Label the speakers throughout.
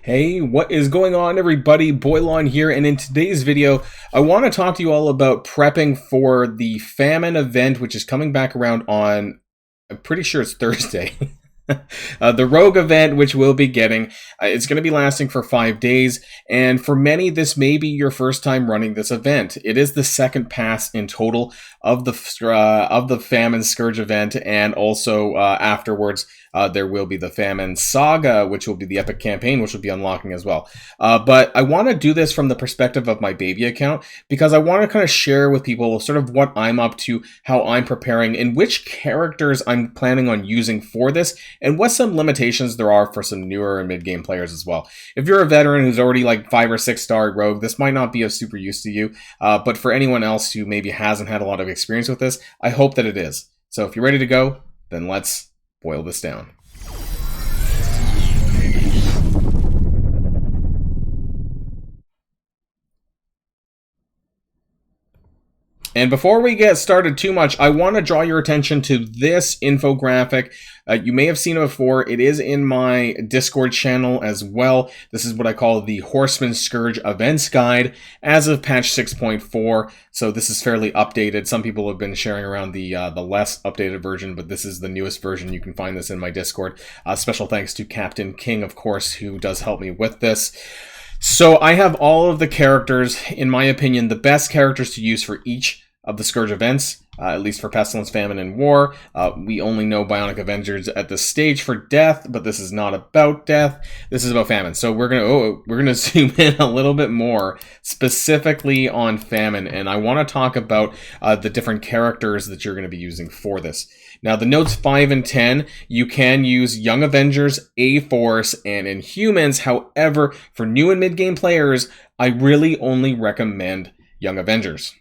Speaker 1: Hey, what is going on, everybody? Boilon here, and in today's video, I want to talk to you all about prepping for the Famine event, which is coming back around on, I'm pretty sure it's Thursday. The Rogue event, which we'll be getting, it's going to be lasting for 5 days, and for many, this may be your first time running this event. It is the second pass in total of the Famine Scourge event, and also afterwards, there will be the Famine Saga, which will be the epic campaign, which will be unlocking as well. But I want to do this from the perspective of my baby account, because I want to kind of share with people sort of what I'm up to, how I'm preparing, and which characters I'm planning on using for this, and what some limitations there are for some newer and mid-game players as well. If you're a veteran who's already like 5 or 6 star rogue, this might not be of super use to you, but for anyone else who maybe hasn't had a lot of experience with this, I hope that it is. So if you're ready to go, then let's boil this down. And before we get started too much, I want to draw your attention to this infographic. You may have seen it before. It is in my Discord channel as well. This is what I call the Horseman Scourge Events Guide as of patch 6.4. So this is fairly updated. Some people have been sharing around the less updated version, but this is the newest version. You can find this in my Discord. Special thanks to Captain King, of course, who does help me with this. So I have all of the characters, in my opinion, the best characters to use for each of the Scourge events, at least for Pestilence, Famine, and War. We only know Bionic Avengers at this stage for Death, but this is not about Death. This is about Famine. So we're gonna zoom in a little bit more specifically on Famine, and I want to talk about the different characters that you're going to be using for this. Now, the notes 5 and 10, you can use Young Avengers, A-Force, and Inhumans. However, for new and mid-game players, I really only recommend Young Avengers.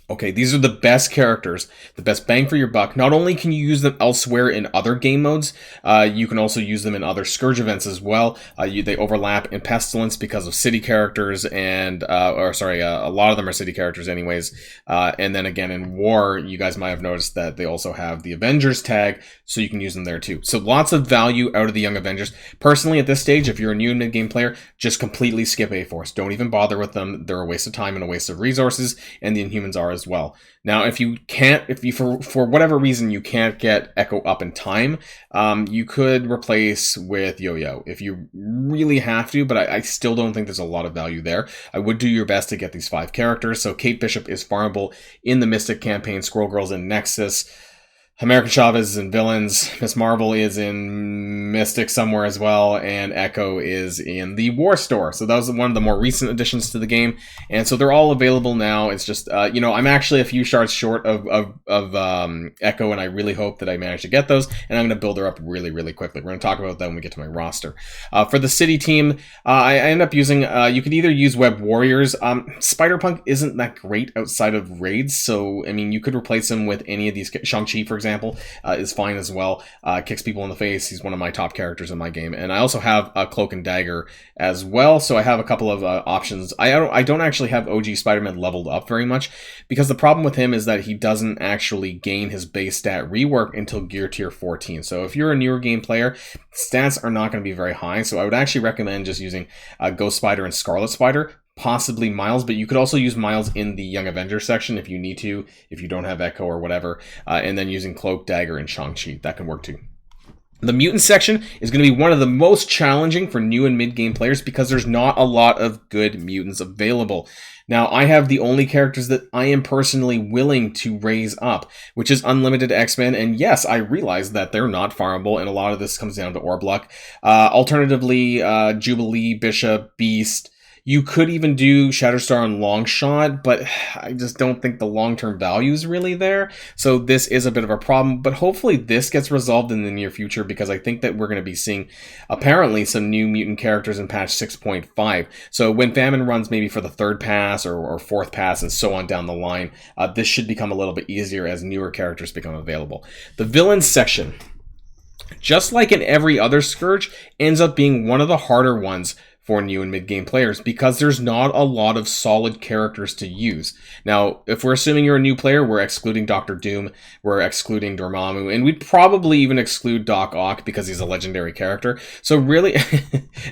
Speaker 1: Okay, these are the best characters, the best bang for your buck. Not only can you use them elsewhere in other game modes, you can also use them in other Scourge events as well. They overlap in Pestilence because of city characters, and a lot of them are city characters anyways. And then again in War, you guys might have noticed that they also have the Avengers tag, so you can use them there too. So lots of value out of the Young Avengers. Personally, at this stage, if you're a new mid-game player, just completely skip A-Force. Don't even bother with them. They're a waste of time and a waste of resources, and the Inhumans are as well. Now, if you for whatever reason you can't get Echo up in time, you could replace with Yo-Yo if you really have to, but I still don't think there's a lot of value there. I would do your best to get these 5 characters. So Kate Bishop is farmable in the Mystic campaign, Squirrel Girl's in Nexus, American Chavez is in Villains, Miss Marvel is in Mystic somewhere as well, and Echo is in the War Store. So that was one of the more recent additions to the game, and so they're all available now. It's just, I'm actually a few shards short of Echo, and I really hope that I manage to get those, and I'm going to build her up really, really quickly. We're going to talk about that when we get to my roster. For the city team, I end up using, you could either use Web Warriors. Spider-Punk isn't that great outside of raids, so, I mean, you could replace him with any of these. Shang-Chi, for example, is fine as well. Kicks people in the face. He's one of my top characters in my game, and I also have a Cloak and Dagger as well. So I have a couple of options. I don't actually have OG Spider-Man leveled up very much, because the problem with him is that he doesn't actually gain his base stat rework until gear tier 14. So if you're a newer game player, stats are not going to be very high. So I would actually recommend just using Ghost Spider and Scarlet Spider, possibly Miles, but you could also use Miles in the Young Avengers section if you need to, if you don't have Echo or whatever, and then using Cloak, Dagger, and Shang-Chi. That can work too. The Mutant section is going to be one of the most challenging for new and mid-game players because there's not a lot of good mutants available. Now, I have the only characters that I am personally willing to raise up, which is Unlimited X-Men, and yes, I realize that they're not farmable, and a lot of this comes down to orb luck. Alternatively, Jubilee, Bishop, Beast. You could even do Shatterstar and Longshot, but I just don't think the long-term value is really there. So this is a bit of a problem, but hopefully this gets resolved in the near future, because I think that we're going to be seeing apparently some new mutant characters in patch 6.5. So when Famine runs maybe for the 3rd pass or 4th pass and so on down the line, this should become a little bit easier as newer characters become available. The Villains section, just like in every other Scourge, ends up being one of the harder ones for new and mid-game players because there's not a lot of solid characters to use. Now, if we're assuming you're a new player, we're excluding Doctor Doom, we're excluding Dormammu, and we'd probably even exclude Doc Ock because he's a legendary character. So really,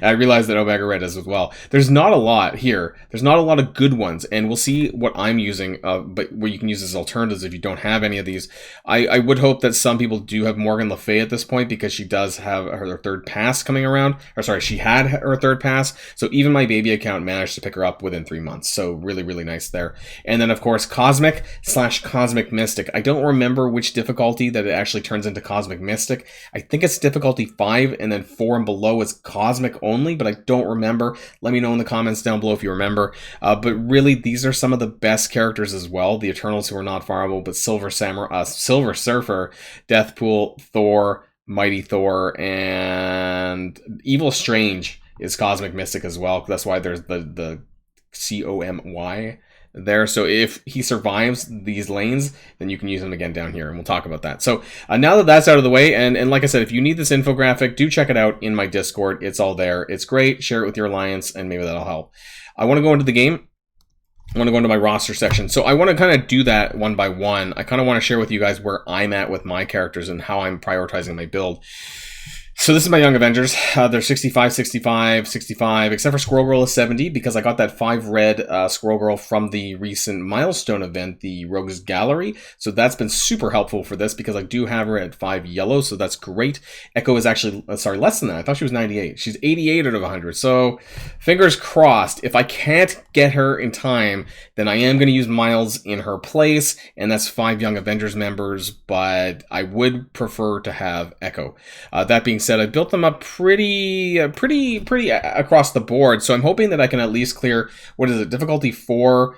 Speaker 1: I realize that Omega Red is as well. There's not a lot here. There's not a lot of good ones, and we'll see what I'm using, but where you can use as alternatives if you don't have any of these. I would hope that some people do have Morgan Le Fay at this point because she does have her third pass coming around. Or sorry, she had her third pass. So even my baby account managed to pick her up within 3 months. So really, really nice there. And then, of course, Cosmic/Cosmic Mystic. I don't remember which difficulty that it actually turns into Cosmic Mystic. I think it's difficulty 5, and then 4 and below is Cosmic only, but I don't remember. Let me know in the comments down below if you remember. But really, these are some of the best characters as well. The Eternals who are not fireable, but Silver Surfer, Deathpool, Thor, Mighty Thor, and Evil Strange is Cosmic Mystic as well. That's why there's the COMY there. So if he survives these lanes, then you can use him again down here, and we'll talk about that. So now that that's out of the way, and like I said, if you need this infographic, do check it out in my Discord. It's all there. It's great. Share it with your alliance, and maybe that'll help. I want to go into the game. I want to go into my roster section. So I want to kind of do that one by one. I kind of want to share with you guys where I'm at with my characters and how I'm prioritizing my build. So this is my Young Avengers. They're 65, 65, 65, except for Squirrel Girl is 70 because I got that 5 red Squirrel Girl from the recent milestone event, the Rogues Gallery. So that's been super helpful for this because I do have her at 5 yellow, so that's great. Echo is actually, less than that. I thought she was 98. She's 88 out of 100. So fingers crossed. If I can't get her in time, then I am going to use Miles in her place, and that's 5 Young Avengers members, but I would prefer to have Echo. That being said, I built them up pretty across the board, so I'm hoping that I can at least clear, what is it, difficulty 4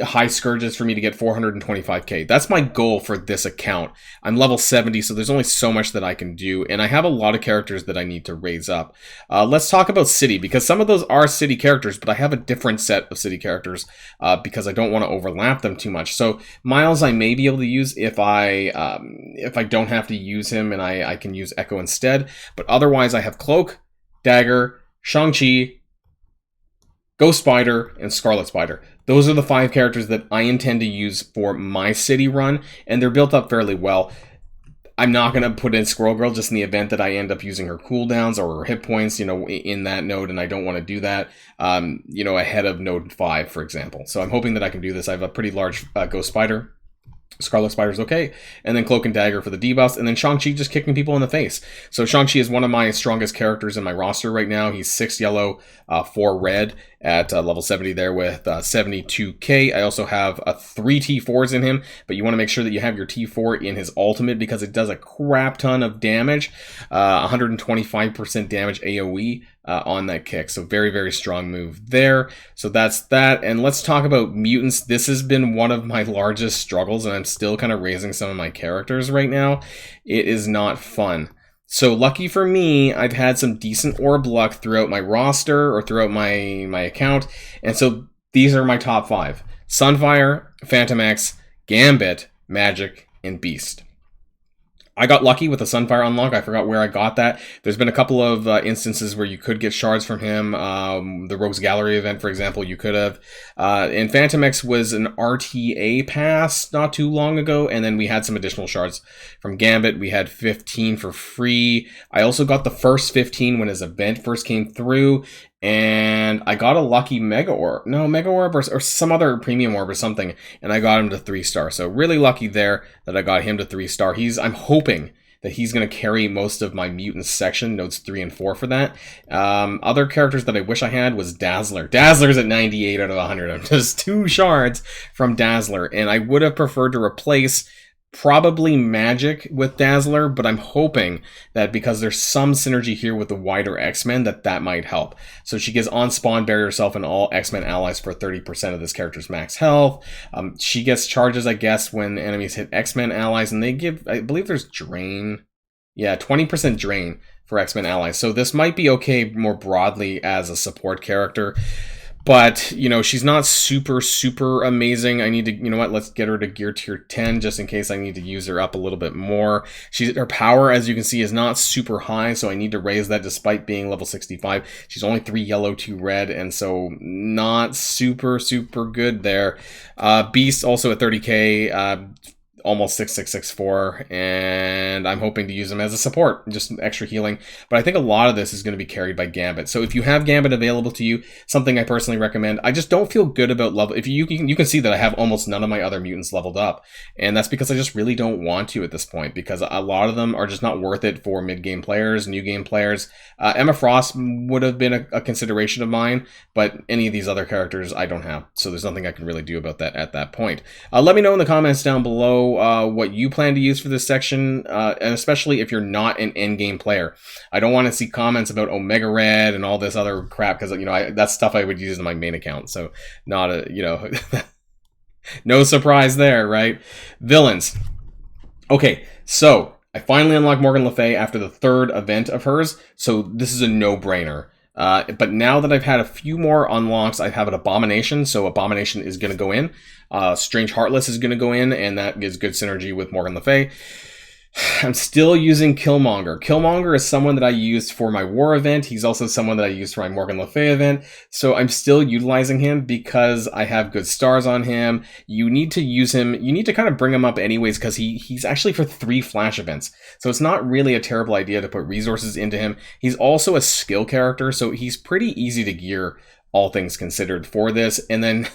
Speaker 1: high scourges for me to get 425k. That's my goal for this account. I'm level 70, so there's only so much that I can do, and I have a lot of characters that I need to raise up. Let's talk about city, because some of those are city characters, but I have a different set of city characters because I don't want to overlap them too much. So Miles I may be able to use if I don't have to use him, and I can use Echo instead. But otherwise I have Cloak, Dagger, Shang-Chi, Ghost Spider, and Scarlet Spider. Those are the 5 characters that I intend to use for my city run, and they're built up fairly well. I'm not going to put in Squirrel Girl just in the event that I end up using her cooldowns or her hit points, in that node, and I don't want to do that, ahead of node 5, for example. So I'm hoping that I can do this. I have a pretty large Ghost Spider. Scarlet Spider's okay, and then Cloak and Dagger for the debuffs, and then Shang-Chi just kicking people in the face. So Shang-Chi is one of my strongest characters in my roster right now. He's 6 yellow, 4 red at level 70 there with 72k. I also have 3 T4s in him, but you want to make sure that you have your T4 in his ultimate because it does a crap ton of damage, 125% damage AoE. On that kick. So very, very strong move there. So that's that. And let's talk about mutants. This has been one of my largest struggles, and I'm still kind of raising some of my characters right now. It is not fun. So lucky for me, I've had some decent orb luck throughout my roster or throughout my account. And so these are my top 5. Sunfire, Phantom X, Gambit, Magic, and Beast. I got lucky with the Sunfire unlock. I forgot where I got that. There's been a couple of instances where you could get shards from him. The Rogues Gallery event, for example, you could have. And Phantom X was an RTA pass not too long ago, and then we had some additional shards from Gambit. We had 15 for free. I also got the first 15 when his event first came through, and I got a lucky Mega Orb. No, Mega Orb or some other premium orb or something, and I got him to 3-star. So really lucky there that I got him to 3-star. I'm hoping that he's going to carry most of my Mutants section, nodes 3 and 4 for that. Other characters that I wish I had was Dazzler. Dazzler's at 98 out of 100. I'm just 2 shards from Dazzler, and I would have preferred to replace probably Magic with Dazzler, but I'm hoping that because there's some synergy here with the wider X-Men that might help. So she gets on spawn, bury herself and all X-Men allies for 30% of this character's max health. She gets charges, I guess, when enemies hit X-Men allies, and they give, I believe there's drain. Yeah, 20% drain for X-Men allies. So this might be okay more broadly as a support character. But, you know, she's not super, super amazing. I need to, you know what, let's get her to gear tier 10 just in case I need to use her up a little bit more. Her power, as you can see, is not super high, so I need to raise that despite being level 65. She's only 3 yellow, 2 red, and so not super, super good there. Beast also at 30k, almost 6664, and I'm hoping to use him as a support, just extra healing. But I think a lot of this is going to be carried by Gambit. So if you have Gambit available to you, something I personally recommend. I just don't feel good about level. If you can see that I have almost none of my other mutants leveled up, and that's because I just really don't want to at this point, because a lot of them are just not worth it for mid-game players, new game players. Emma Frost would have been a consideration of mine, but any of these other characters I don't have, so there's nothing I can really do about that at that point. Let me know in the comments down below what you plan to use for this section, and especially if you're not an endgame player. I don't want to see comments about Omega Red and all this other crap, because, you know, that's stuff I would use in my main account, so not a, you know, no surprise there, right? Villains. Okay, so I finally unlocked Morgan Le Fay after the 3rd event of hers, so this is a no-brainer. But now that I've had a few more unlocks, I have an Abomination, so Abomination is going to go in. Strange Heartless is going to go in, and that gives good synergy with Morgan Le Fay. I'm still using Killmonger. Killmonger is someone that I used for my war event. He's also someone that I used for my Morgan Le Fay event. So I'm still utilizing him because I have good stars on him. You need to use him. You need to kind of bring him up anyways, because he's actually for 3 flash events. So it's not really a terrible idea to put resources into him. He's also a skill character, so he's pretty easy to gear, all things considered, for this. And then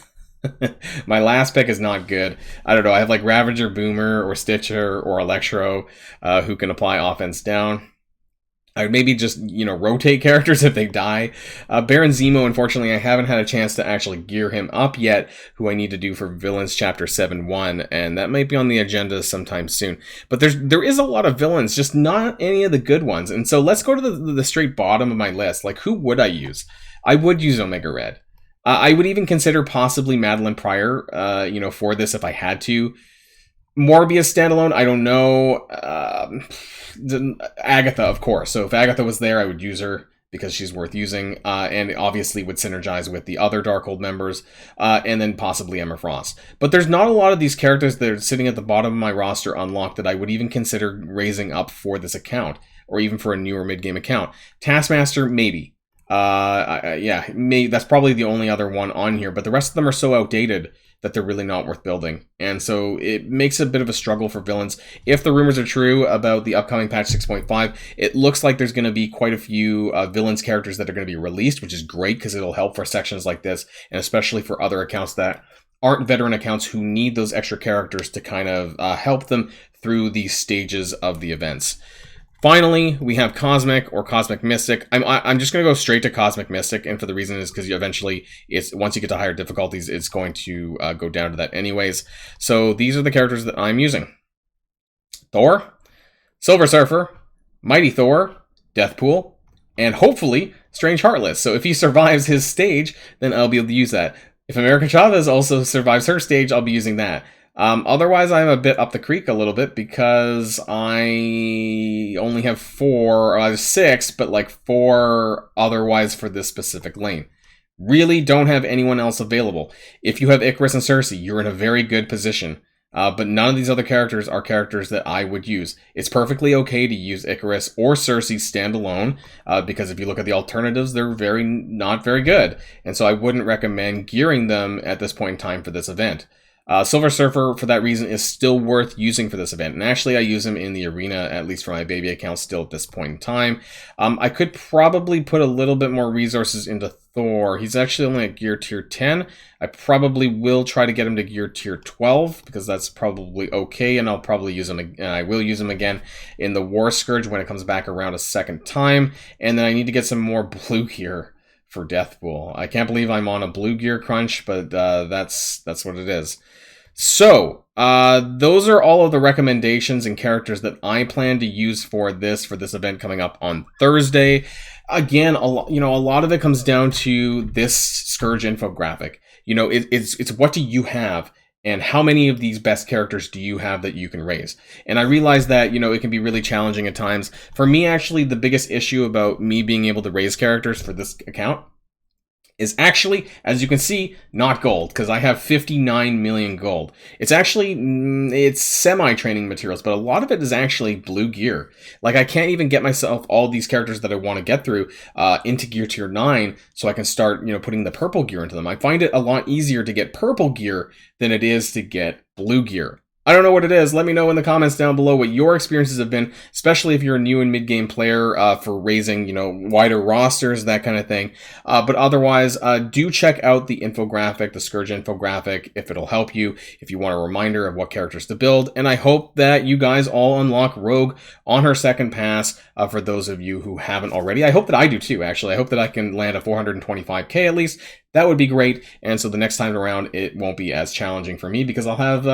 Speaker 1: my last pick is not good. I don't know. I have like Ravager, Boomer, or Stitcher, or Electro, who can apply offense down. I would maybe just, you know, rotate characters if they die. Baron Zemo, unfortunately, I haven't had a chance to actually gear him up yet, who I need to do for Villains Chapter 7-1, and that might be on the agenda sometime soon. But there is a lot of villains, just not any of the good ones. And so let's go to the straight bottom of my list. Like, who would I use? I would use Omega Red. I would even consider possibly Madeline Pryor, you know, for this if I had to. Morbius standalone, I don't know. Agatha, of course. So if Agatha was there, I would use her because she's worth using, and obviously would synergize with the other Darkhold members, and then possibly Emma Frost. But there's not a lot of these characters that are sitting at the bottom of my roster unlocked that I would even consider raising up for this account, or even for a newer mid-game account. Taskmaster, maybe. Yeah, that's probably the only other one on here, but the rest of them are so outdated that they're really not worth building. And so it makes a bit of a struggle for villains. If the rumors are true about the upcoming patch 6.5, it looks like there's going to be quite a few villains characters that are going to be released, which is great because it'll help for sections like this, and especially for other accounts that aren't veteran accounts who need those extra characters to kind of help them through these stages of the events. Finally, we have Cosmic or Cosmic Mystic. I'm just going to go straight to Cosmic Mystic, and for the reason is because eventually, once you get to higher difficulties, it's going to go down to that anyways. So these are the characters that I'm using. Thor, Silver Surfer, Mighty Thor, Deathpool, and hopefully Strange Heartless. So if he survives his stage, then I'll be able to use that. If America Chavez also survives her stage, I'll be using that. Otherwise, I'm a bit up the creek a little bit because I only have 6, but like 4 otherwise for this specific lane. Really don't have anyone else available. If you have Icarus and Cersei, you're in a very good position. But none of these other characters are characters that I would use. It's perfectly okay to use Icarus or Cersei standalone, because if you look at the alternatives, they're not very good. And so I wouldn't recommend gearing them at this point in time for this event. Silver Surfer, for that reason, is still worth using for this event. And actually, I use him in the arena, at least for my baby account, still at this point in time. I could probably put a little bit more resources into Thor. He's actually only at gear tier 10. I probably will try to get him to gear tier 12, because that's probably okay, and I'll probably use him, and I will use him again in the War Scourge when it comes back around a second time. And then I need to get some more blue gear for Deathpool. I can't believe I'm on a blue gear crunch, but that's what it is. So, those are all of the recommendations and characters that I plan to use for this event coming up on Thursday. Again, a lot of it comes down to this Scourge infographic. You know, it's what do you have, and how many of these best characters do you have that you can raise? And I realize that, you know, it can be really challenging at times. For me, actually, the biggest issue about me being able to raise characters for this account is actually, as you can see, not gold, because I have 59 million gold. It's actually, it's semi-training materials, but a lot of it is actually blue gear. Like, I can't even get myself all these characters that I want to get through into gear tier 9, so I can start, putting the purple gear into them. I find it a lot easier to get purple gear than it is to get blue gear. I don't know what it is. Let me know in the comments down below what your experiences have been, especially if you're a new and mid-game player for raising, wider rosters, that kind of thing. But otherwise, do check out the infographic, the Scourge infographic, if it'll help you, if you want a reminder of what characters to build. And I hope that you guys all unlock Rogue on her second pass for those of you who haven't already. I hope that I do too, actually. I hope that I can land a 425k at least. That would be great, and so the next time around, it won't be as challenging for me because I'll have,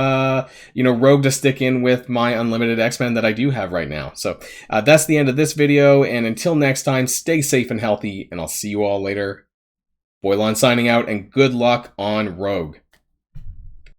Speaker 1: Rogue to stick in with my unlimited X-Men that I do have right now. So that's the end of this video, and until next time, stay safe and healthy, and I'll see you all later. Boilon signing out, and good luck on Rogue.